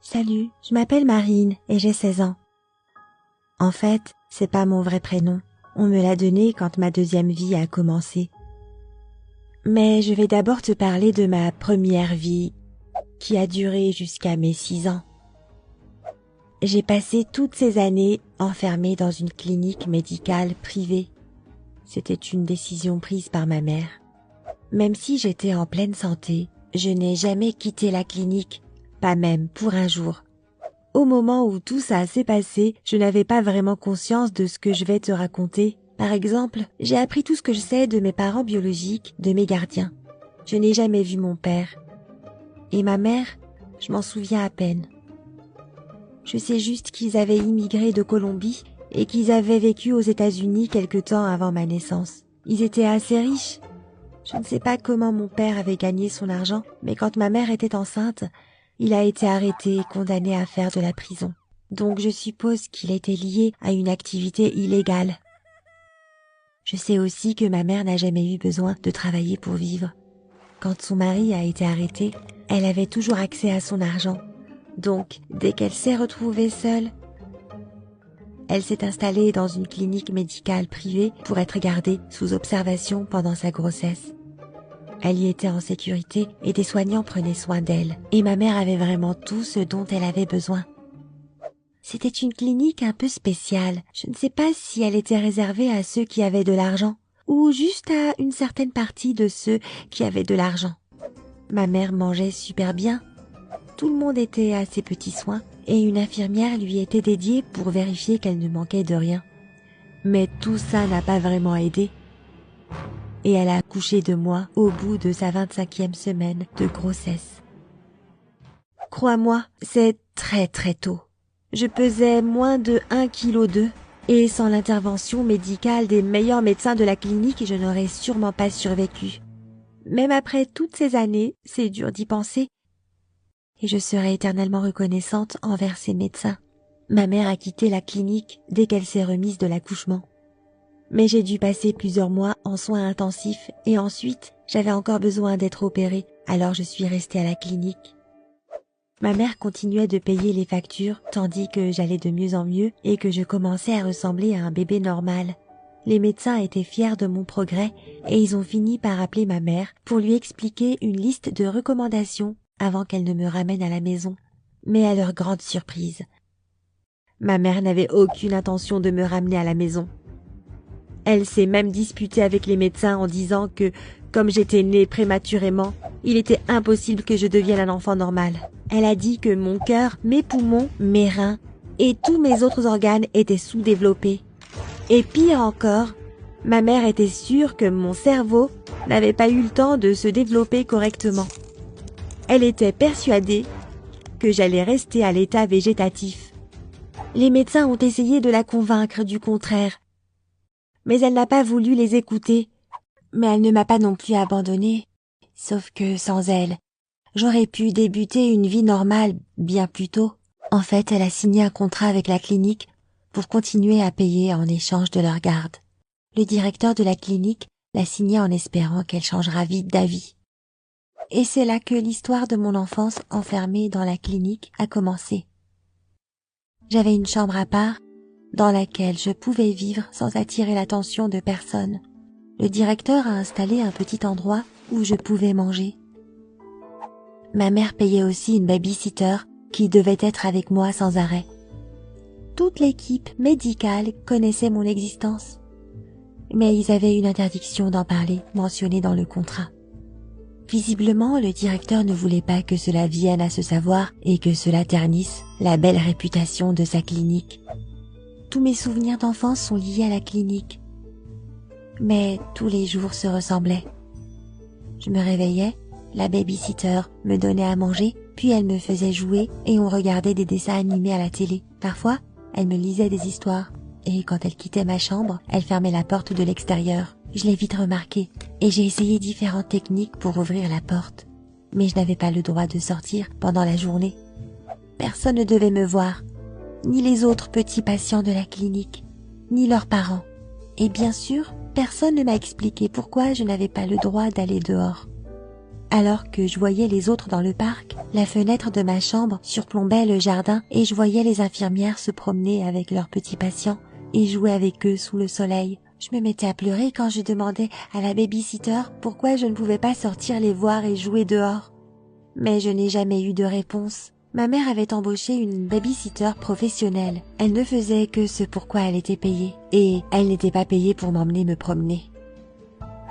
Salut, je m'appelle Marine et j'ai 16 ans. En fait, c'est pas mon vrai prénom. On me l'a donné quand ma deuxième vie a commencé. Mais je vais d'abord te parler de ma première vie, qui a duré jusqu'à mes 6 ans. J'ai passé toutes ces années enfermée dans une clinique médicale privée. C'était une décision prise par ma mère. Même si j'étais en pleine santé, je n'ai jamais quitté la clinique, pas même pour un jour. Au moment où tout ça s'est passé, je n'avais pas vraiment conscience de ce que je vais te raconter. Par exemple, j'ai appris tout ce que je sais de mes parents biologiques, de mes gardiens. Je n'ai jamais vu mon père. Et ma mère, je m'en souviens à peine. Je sais juste qu'ils avaient immigré de Colombie et qu'ils avaient vécu aux États-Unis quelque temps avant ma naissance. Ils étaient assez riches. Je ne sais pas comment mon père avait gagné son argent, mais quand ma mère était enceinte, il a été arrêté et condamné à faire de la prison. Donc je suppose qu'il était lié à une activité illégale. Je sais aussi que ma mère n'a jamais eu besoin de travailler pour vivre. Quand son mari a été arrêté, elle avait toujours accès à son argent. Donc, dès qu'elle s'est retrouvée seule, elle s'est installée dans une clinique médicale privée pour être gardée sous observation pendant sa grossesse. Elle y était en sécurité et des soignants prenaient soin d'elle. Et ma mère avait vraiment tout ce dont elle avait besoin. C'était une clinique un peu spéciale. Je ne sais pas si elle était réservée à ceux qui avaient de l'argent ou juste à une certaine partie de ceux qui avaient de l'argent. Ma mère mangeait super bien. Tout le monde était à ses petits soins et une infirmière lui était dédiée pour vérifier qu'elle ne manquait de rien. Mais tout ça n'a pas vraiment aidé. Et elle a accouché de moi au bout de sa 25e semaine de grossesse. Crois-moi, c'est très très tôt. Je pesais moins de 1,2 kg et sans l'intervention médicale des meilleurs médecins de la clinique, je n'aurais sûrement pas survécu. Même après toutes ces années, c'est dur d'y penser, et je serai éternellement reconnaissante envers ces médecins. Ma mère a quitté la clinique dès qu'elle s'est remise de l'accouchement. Mais j'ai dû passer plusieurs mois en soins intensifs et ensuite, j'avais encore besoin d'être opérée, alors je suis restée à la clinique. Ma mère continuait de payer les factures tandis que j'allais de mieux en mieux et que je commençais à ressembler à un bébé normal. Les médecins étaient fiers de mon progrès et ils ont fini par appeler ma mère pour lui expliquer une liste de recommandations avant qu'elle ne me ramène à la maison. Mais à leur grande surprise, ma mère n'avait aucune intention de me ramener à la maison. Elle s'est même disputée avec les médecins en disant que, comme j'étais née prématurément, il était impossible que je devienne un enfant normal. Elle a dit que mon cœur, mes poumons, mes reins et tous mes autres organes étaient sous-développés. Et pire encore, ma mère était sûre que mon cerveau n'avait pas eu le temps de se développer correctement. Elle était persuadée que j'allais rester à l'état végétatif. Les médecins ont essayé de la convaincre du contraire, mais elle n'a pas voulu les écouter. Mais elle ne m'a pas non plus abandonnée, sauf que sans elle, j'aurais pu débuter une vie normale bien plus tôt. En fait, elle a signé un contrat avec la clinique pour continuer à payer en échange de leur garde. Le directeur de la clinique l'a signé en espérant qu'elle changera vite d'avis. Et c'est là que l'histoire de mon enfance enfermée dans la clinique a commencé. J'avais une chambre à part dans laquelle je pouvais vivre sans attirer l'attention de personne. Le directeur a installé un petit endroit où je pouvais manger. Ma mère payait aussi une baby-sitter qui devait être avec moi sans arrêt. Toute l'équipe médicale connaissait mon existence, mais ils avaient une interdiction d'en parler mentionnée dans le contrat. Visiblement, le directeur ne voulait pas que cela vienne à se savoir et que cela ternisse la belle réputation de sa clinique. Tous mes souvenirs d'enfance sont liés à la clinique, mais tous les jours se ressemblaient. Je me réveillais, la baby-sitter me donnait à manger, puis elle me faisait jouer et on regardait des dessins animés à la télé. Parfois, elle me lisait des histoires et quand elle quittait ma chambre, elle fermait la porte de l'extérieur. Je l'ai vite remarqué et j'ai essayé différentes techniques pour ouvrir la porte, mais je n'avais pas le droit de sortir pendant la journée. Personne ne devait me voir, ni les autres petits patients de la clinique, ni leurs parents. Et bien sûr, personne ne m'a expliqué pourquoi je n'avais pas le droit d'aller dehors. Alors que je voyais les autres dans le parc, la fenêtre de ma chambre surplombait le jardin et je voyais les infirmières se promener avec leurs petits patients et jouer avec eux sous le soleil. Je me mettais à pleurer quand je demandais à la baby-sitter pourquoi je ne pouvais pas sortir les voir et jouer dehors. Mais je n'ai jamais eu de réponse. Ma mère avait embauché une baby-sitter professionnelle. Elle ne faisait que ce pourquoi elle était payée. Et elle n'était pas payée pour m'emmener me promener.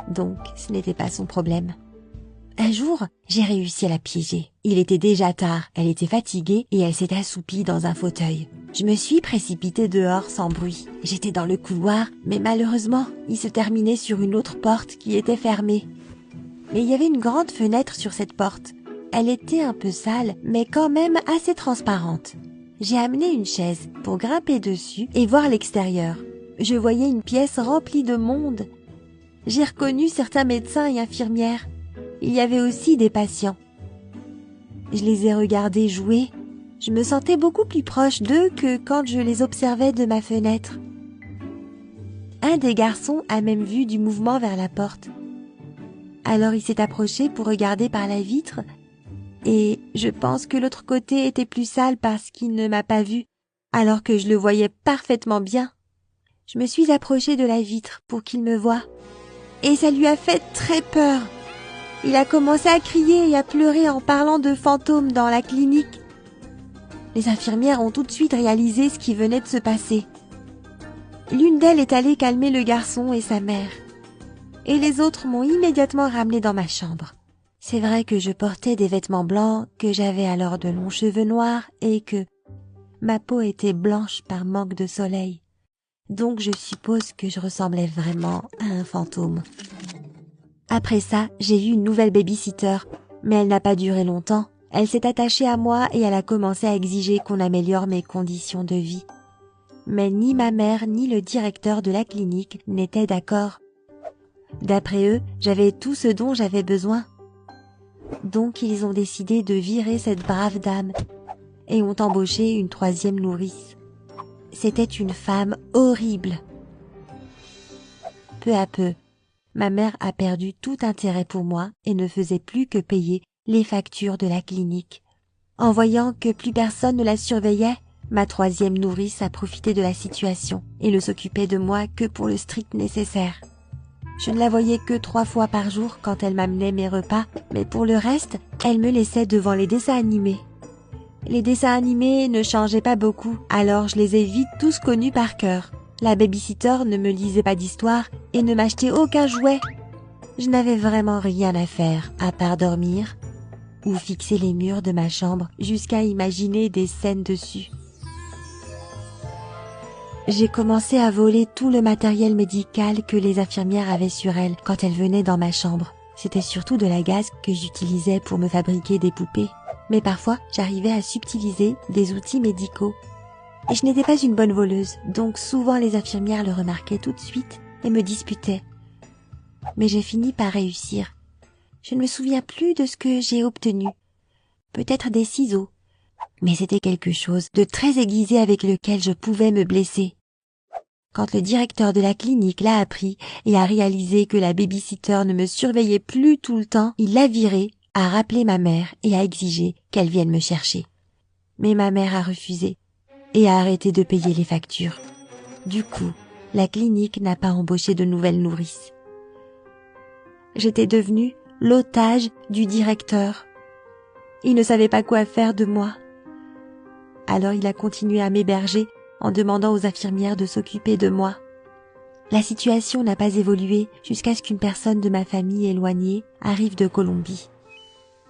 Donc, ce n'était pas son problème. Un jour, j'ai réussi à la piéger. Il était déjà tard, elle était fatiguée et elle s'est assoupie dans un fauteuil. Je me suis précipitée dehors sans bruit. J'étais dans le couloir, mais malheureusement, il se terminait sur une autre porte qui était fermée. Mais il y avait une grande fenêtre sur cette porte. Elle était un peu sale, mais quand même assez transparente. J'ai amené une chaise pour grimper dessus et voir l'extérieur. Je voyais une pièce remplie de monde. J'ai reconnu certains médecins et infirmières. Il y avait aussi des patients. Je les ai regardés jouer. Je me sentais beaucoup plus proche d'eux que quand je les observais de ma fenêtre. Un des garçons a même vu du mouvement vers la porte. Alors il s'est approché pour regarder par la vitre et je pense que l'autre côté était plus sale parce qu'il ne m'a pas vu, alors que je le voyais parfaitement bien. Je me suis approchée de la vitre pour qu'il me voie et ça lui a fait très peur. Il a commencé à crier et à pleurer en parlant de fantômes dans la clinique. Les infirmières ont tout de suite réalisé ce qui venait de se passer. L'une d'elles est allée calmer le garçon et sa mère. Et les autres m'ont immédiatement ramenée dans ma chambre. C'est vrai que je portais des vêtements blancs, que j'avais alors de longs cheveux noirs et que ma peau était blanche par manque de soleil. Donc je suppose que je ressemblais vraiment à un fantôme. Après ça, j'ai eu une nouvelle baby-sitter, mais elle n'a pas duré longtemps. Elle s'est attachée à moi et elle a commencé à exiger qu'on améliore mes conditions de vie. Mais ni ma mère ni le directeur de la clinique n'étaient d'accord. D'après eux, j'avais tout ce dont j'avais besoin. Donc ils ont décidé de virer cette brave dame et ont embauché une troisième nourrice. C'était une femme horrible. Peu à peu, ma mère a perdu tout intérêt pour moi et ne faisait plus que payer les factures de la clinique. En voyant que plus personne ne la surveillait, ma troisième nourrice a profité de la situation et ne s'occupait de moi que pour le strict nécessaire. Je ne la voyais que 3 fois par jour quand elle m'amenait mes repas, mais pour le reste, elle me laissait devant les dessins animés. Les dessins animés ne changeaient pas beaucoup, alors je les ai vite tous connus par cœur. La baby-sitter ne me lisait pas d'histoire et ne m'achetait aucun jouet. Je n'avais vraiment rien à faire à part dormir ou fixer les murs de ma chambre jusqu'à imaginer des scènes dessus. J'ai commencé à voler tout le matériel médical que les infirmières avaient sur elles quand elles venaient dans ma chambre. C'était surtout de la gaze que j'utilisais pour me fabriquer des poupées. Mais parfois, j'arrivais à subtiliser des outils médicaux. Et je n'étais pas une bonne voleuse, donc souvent les infirmières le remarquaient tout de suite et me disputaient. Mais j'ai fini par réussir. Je ne me souviens plus de ce que j'ai obtenu. Peut-être des ciseaux. Mais c'était quelque chose de très aiguisé avec lequel je pouvais me blesser. Quand le directeur de la clinique l'a appris et a réalisé que la baby-sitter ne me surveillait plus tout le temps, il l'a virée, a rappelé ma mère et a exigé qu'elle vienne me chercher. Mais ma mère a refusé et a arrêté de payer les factures. Du coup, la clinique n'a pas embauché de nouvelles nourrices. J'étais devenue l'otage du directeur. Il ne savait pas quoi faire de moi. Alors il a continué à m'héberger en demandant aux infirmières de s'occuper de moi. La situation n'a pas évolué jusqu'à ce qu'une personne de ma famille éloignée arrive de Colombie.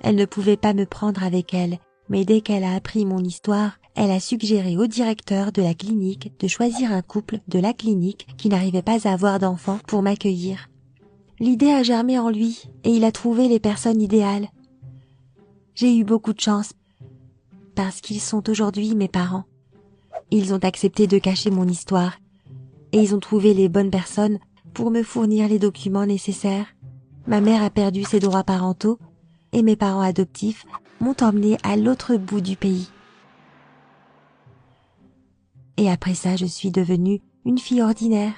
Elle ne pouvait pas me prendre avec elle, mais dès qu'elle a appris mon histoire, elle a suggéré au directeur de la clinique de choisir un couple de la clinique qui n'arrivait pas à avoir d'enfants pour m'accueillir. L'idée a germé en lui et il a trouvé les personnes idéales. J'ai eu beaucoup de chance parce qu'ils sont aujourd'hui mes parents. Ils ont accepté de cacher mon histoire et ils ont trouvé les bonnes personnes pour me fournir les documents nécessaires. Ma mère a perdu ses droits parentaux et mes parents adoptifs m'ont emmenée à l'autre bout du pays. Et après ça, je suis devenue une fille ordinaire.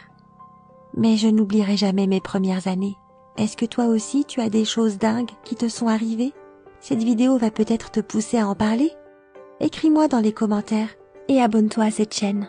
Mais je n'oublierai jamais mes premières années, Est-ce que toi aussi tu as des choses dingues qui te sont arrivées? Cette vidéo va peut-être te pousser à en parler? Écris-moi dans les commentaires et abonne-toi à cette chaîne.